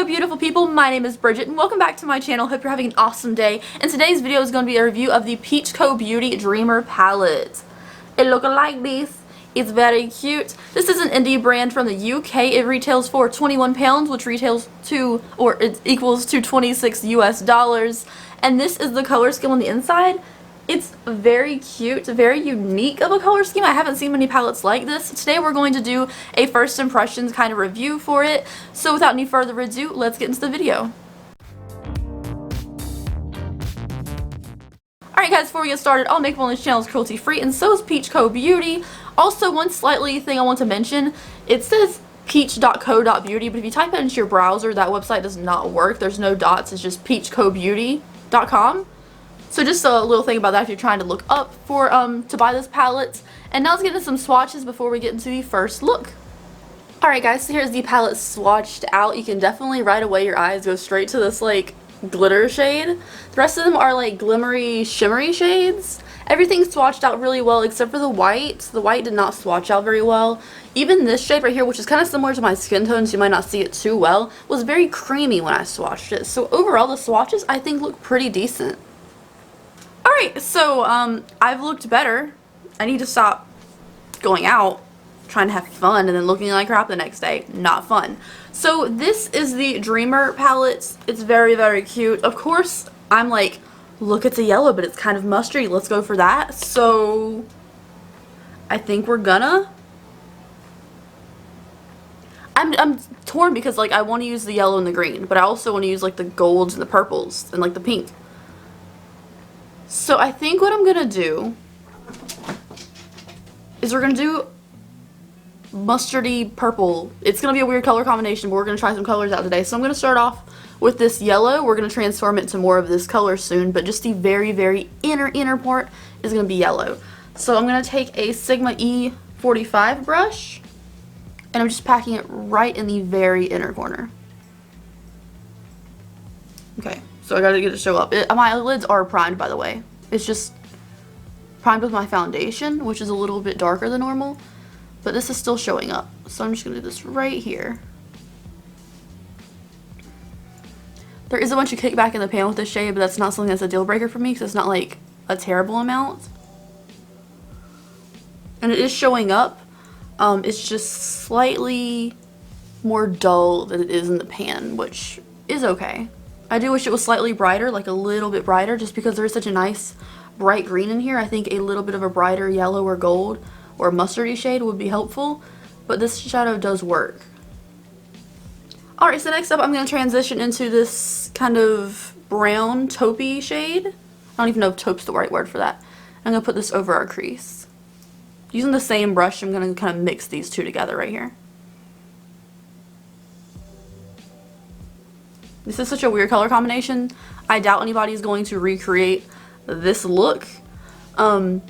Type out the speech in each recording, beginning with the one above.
Hello beautiful people, my name is Bridget and welcome back to my channel. Hope you're having an awesome day. And today's video is going to be a review of the Peach Co Beauty Dreamer palette. It looks like this. It's very cute. This is an indie brand from the UK. It retails for £21, which retails to, or it equals to $26 US. And this is the color scheme on the inside. It's very cute, very unique of a color scheme. I haven't seen many palettes like this. Today we're going to do a first impressions kind of review for it. So without any further ado, let's get into the video. Alright guys, before we get started, all makeup on this channel is cruelty free and so is Peach Co Beauty. Also, one slightly thing I want to mention, it says peach.co.beauty, but if you type it into your browser, that website does not work. There's no dots, it's just peachcobeauty.com. So just a little thing about that if you're trying to look up for to buy this palette. And now let's get into some swatches before we get into the first look. Alright guys, so here's the palette swatched out. You can definitely right away your eyes go straight to this like glitter shade. The rest of them are like glimmery, shimmery shades. Everything's swatched out really well except for the white. The white did not swatch out very well. Even this shade right here, which is kind of similar to my skin tone, so you might not see it too well, was very creamy when I swatched it. So overall the swatches I think look pretty decent. Alright, so I've looked better. I need to stop going out, trying to have fun, and then looking like crap the next day. Not fun. So this is the Dreamer palette. It's very, very cute. Of course, I'm like, look, it's a yellow, but it's kind of mustardy. Let's go for that. So I think we're gonna. I'm torn because like I want to use the yellow and the green, but I also want to use like the golds and the purples and like the pink. So I think what I'm gonna do is we're gonna do mustardy purple. It's gonna be a weird color combination, but we're gonna try some colors out today. So I'm gonna start off with this yellow. We're gonna transform it to more of this color soon, but just the very, very inner part is gonna be yellow. So I'm gonna take a Sigma E45 brush and I'm just packing it right in the very inner corner. Okay. So I gotta get it to show up. My lids are primed, by the way. It's just primed with my foundation, which is a little bit darker than normal, but this is still showing up. So I'm just gonna do this right here. There is a bunch of kickback in the pan with this shade, but that's not something that's a deal breaker for me because it's not like a terrible amount. And it is showing up. It's just slightly more dull than it is in the pan, which is okay. I do wish it was slightly brighter, like a little bit brighter, just because there is such a nice bright green in here. I think a little bit of a brighter yellow or gold or mustardy shade would be helpful, but this shadow does work. Alright, so next up I'm going to transition into this kind of brown taupey shade. I don't even know if taupe's the right word for that. I'm going to put this over our crease. Using the same brush, I'm going to kind of mix these two together right here. This is such a weird color combination. I doubt anybody's going to recreate this look. But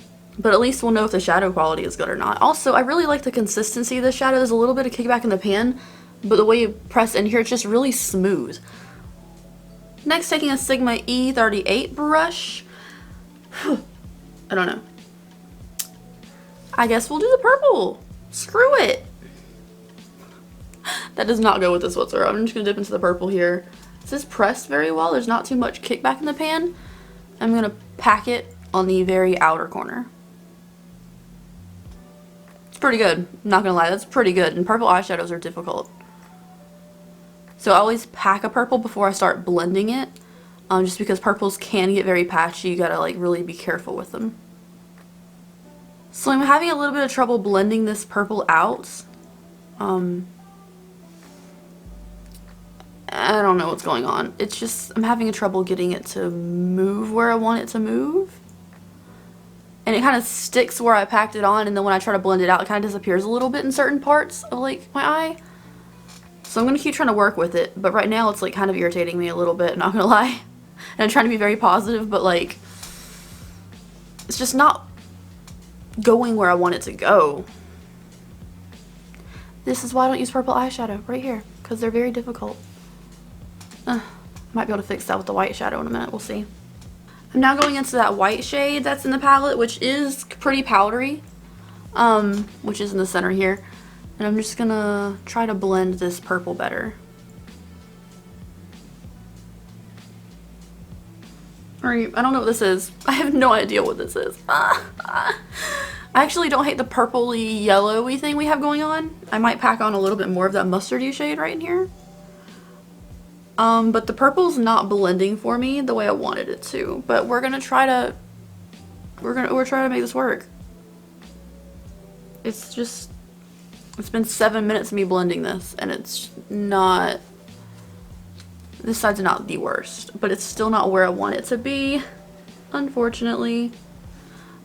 at least we'll know if the shadow quality is good or not. Also, I really like the consistency of the shadow. There's a little bit of kickback in the pan, but the way you press in here, it's just really smooth. Next, taking a Sigma E38 brush. I don't know. I guess we'll do the purple. Screw it. That does not go with this whatsoever. I'm just going to dip into the purple here. This is pressed very well. There's not too much kickback in the pan. I'm going to pack it on the very outer corner. It's pretty good. I'm not going to lie. That's pretty good. And purple eyeshadows are difficult. So I always pack a purple before I start blending it. Just because purples can get very patchy. You got to like really be careful with them. So I'm having a little bit of trouble blending this purple out. I don't know what's going on. It's just, I'm having trouble getting it to move where I want it to move. And it kind of sticks where I packed it on, and then when I try to blend it out, it kind of disappears a little bit in certain parts of like my eye. So I'm going to keep trying to work with it, but right now it's like kind of irritating me a little bit, not going to lie. And I'm trying to be very positive, but like, it's just not going where I want it to go. This is why I don't use purple eyeshadow right here, because they're very difficult. Might be able to fix that with the white shadow in a minute. We'll see. I'm now going into that white shade that's in the palette, which is pretty powdery, which is in the center here. And I'm just gonna try to blend this purple better. Alright, I don't know what this is. I have no idea what this is. I actually don't hate the purpley yellowy thing we have going on. I might pack on a little bit more of that mustardy shade right in here. But the purple's not blending for me the way I wanted it to. But we're gonna try to we're trying to make this work. It's been 7 minutes of me blending this, and it's not, this side's not the worst, but it's still not where I want it to be, unfortunately.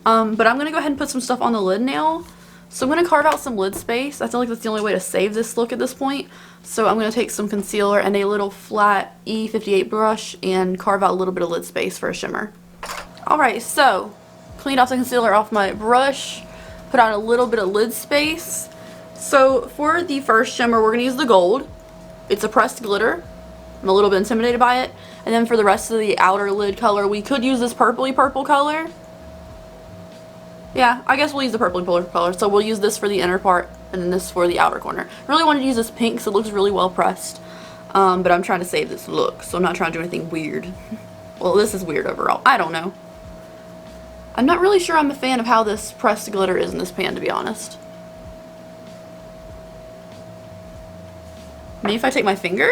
But I'm gonna go ahead and put some stuff on the lid now. So I'm gonna carve out some lid space. I feel like that's the only way to save this look at this point. So I'm gonna take some concealer and a little flat E58 brush and carve out a little bit of lid space for a shimmer. Alright, so cleaned off the concealer off my brush, put on a little bit of lid space. So for the first shimmer, we're gonna use the gold. It's a pressed glitter. I'm a little bit intimidated by it. And then for the rest of the outer lid color, we could use this purpley purple color. Yeah, I guess we'll use the purpley purple color. So we'll use this for the inner part and then this for the outer corner. I really wanted to use this pink because it looks really well pressed. But I'm trying to save this look, so I'm not trying to do anything weird. Well, this is weird overall. I don't know. I'm not really sure I'm a fan of how this pressed glitter is in this pan, to be honest. Maybe if I take my finger?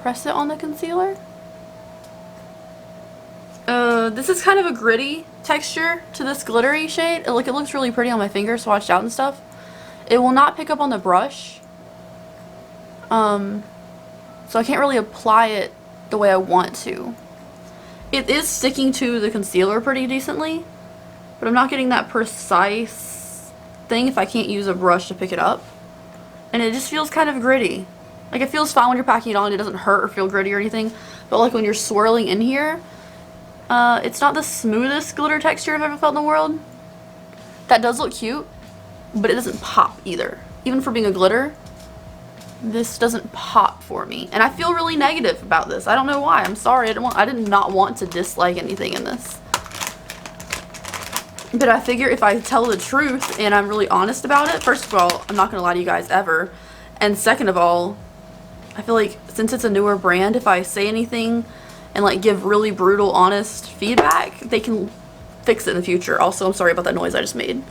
Press it on the concealer? This is kind of a gritty texture to this glittery shade. It looks really pretty on my finger, swatched out and stuff. It will not pick up on the brush. So I can't really apply it the way I want to. It is sticking to the concealer pretty decently, but I'm not getting that precise thing if I can't use a brush to pick it up. And it just feels kind of gritty. Like, it feels fine when you're packing it on, it doesn't hurt or feel gritty or anything, but like when you're swirling in here, it's not the smoothest glitter texture I've ever felt in the world. That does look cute, but it doesn't pop either. Even for being a glitter, this doesn't pop for me. And I feel really negative about this. I don't know why. I'm sorry. I did not want to dislike anything in this. But I figure if I tell the truth and I'm really honest about it, first of all, I'm not going to lie to you guys ever. And second of all, I feel like since it's a newer brand, if I say anything and like give really brutal, honest feedback, they can fix it in the future. Also, I'm sorry about that noise I just made.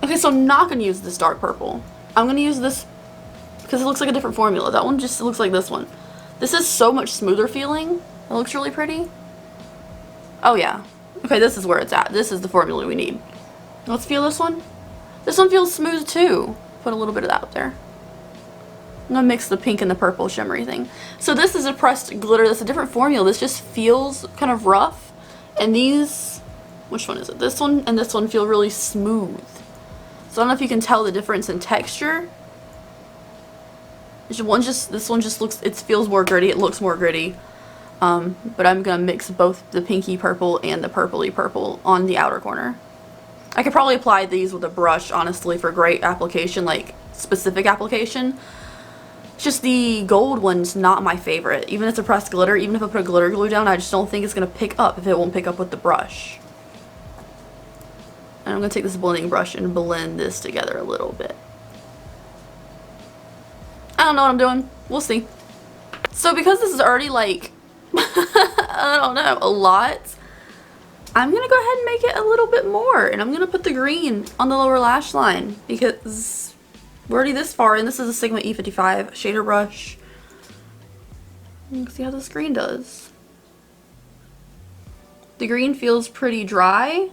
Okay, so I'm not going to use this dark purple. I'm going to use this because it looks like a different formula. That one just looks like this one. This is so much smoother feeling. It looks really pretty. Oh yeah. Okay, this is where it's at. This is the formula we need. Let's feel this one. This one feels smooth too. Put a little bit of that up there. I'm going to mix the pink and the purple shimmery thing. So this is a pressed glitter. That's a different formula. This just feels kind of rough. And these, which one is it? This one and this one feel really smooth. So I don't know if you can tell the difference in texture. This one just looks, it feels more gritty. It looks more gritty. But I'm going to mix both the pinky purple and the purpley purple on the outer corner. I could probably apply these with a brush, honestly, for great application, like specific application. It's just the gold one's not my favorite. Even if it's a pressed glitter, even if I put a glitter glue down, I just don't think it's going to pick up if it won't pick up with the brush. And I'm going to take this blending brush and blend this together a little bit. I don't know what I'm doing. We'll see. So because this is already like, I don't know, a lot, I'm going to go ahead and make it a little bit more. And I'm going to put the green on the lower lash line because we're already this far, and this is a Sigma E55 shader brush. You can see how this green does. The green feels pretty dry.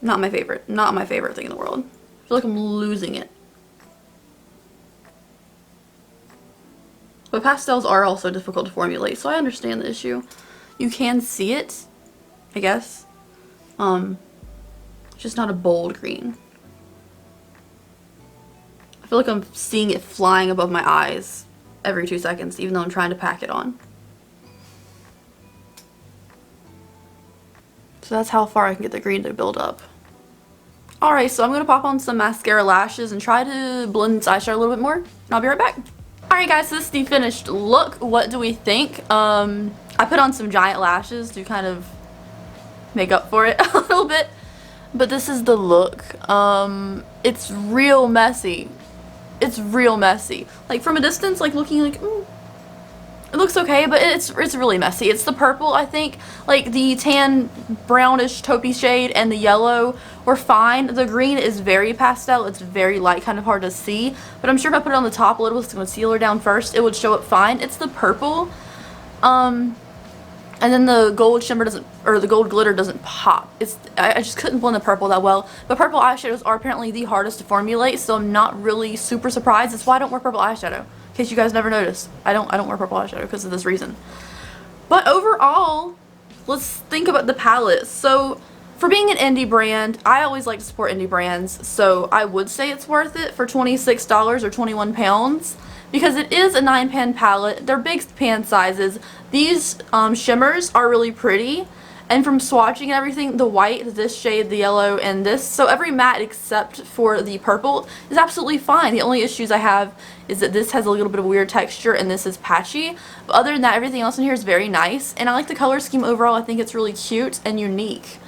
Not my favorite. Not my favorite thing in the world. I feel like I'm losing it. But pastels are also difficult to formulate, so I understand the issue. You can see it, I guess. It's just not a bold green. I feel like I'm seeing it flying above my eyes every 2 seconds, even though I'm trying to pack it on. So that's how far I can get the green to build up. Alright, so I'm going to pop on some mascara lashes and try to blend this eyeshadow a little bit more, and I'll be right back. Alright guys, so this is the finished look. What do we think? I put on some giant lashes to kind of make up for it a little bit. But this is the look. It's real messy. it's real messy. Like from a distance, like looking like, it looks okay, but it's really messy. It's the purple, I think. Like the tan brownish taupey shade and the yellow were fine. The green is very pastel. It's very light, kind of hard to see. But I'm sure if I put it on the top a little with concealer down first, it would show up fine. It's the purple. And then the gold shimmer doesn't, or the gold glitter doesn't pop. I just couldn't blend the purple that well. But purple eyeshadows are apparently the hardest to formulate, so I'm not really super surprised. That's why I don't wear purple eyeshadow. In case you guys never noticed, I don't wear purple eyeshadow because of this reason. But overall, let's think about the palette. So for being an indie brand, I always like to support indie brands, so I would say it's worth it for $26 or 21 pounds. Because it is a 9-pan palette. They're big pan sizes. These shimmers are really pretty. And from swatching and everything, the white, this shade, the yellow, and this, so every matte except for the purple is absolutely fine. The only issues I have is that this has a little bit of a weird texture and this is patchy. But other than that, everything else in here is very nice. And I like the color scheme overall. I think it's really cute and unique.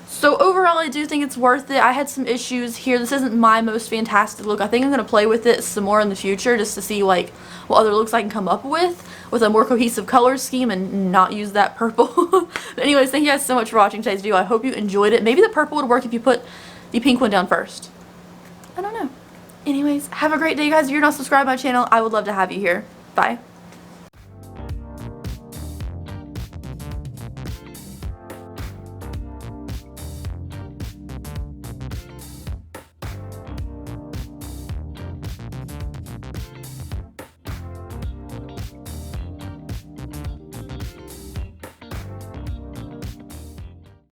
So overall, I do think it's worth it. I had some issues here. This isn't my most fantastic look. I think I'm going to play with it some more in the future just to see like what other looks I can come up with a more cohesive color scheme and not use that purple. But anyways, thank you guys so much for watching today's video. I hope you enjoyed it. Maybe the purple would work if you put the pink one down first. I don't know. Anyways, have a great day, guys. If you're not subscribed to my channel, I would love to have you here. Bye.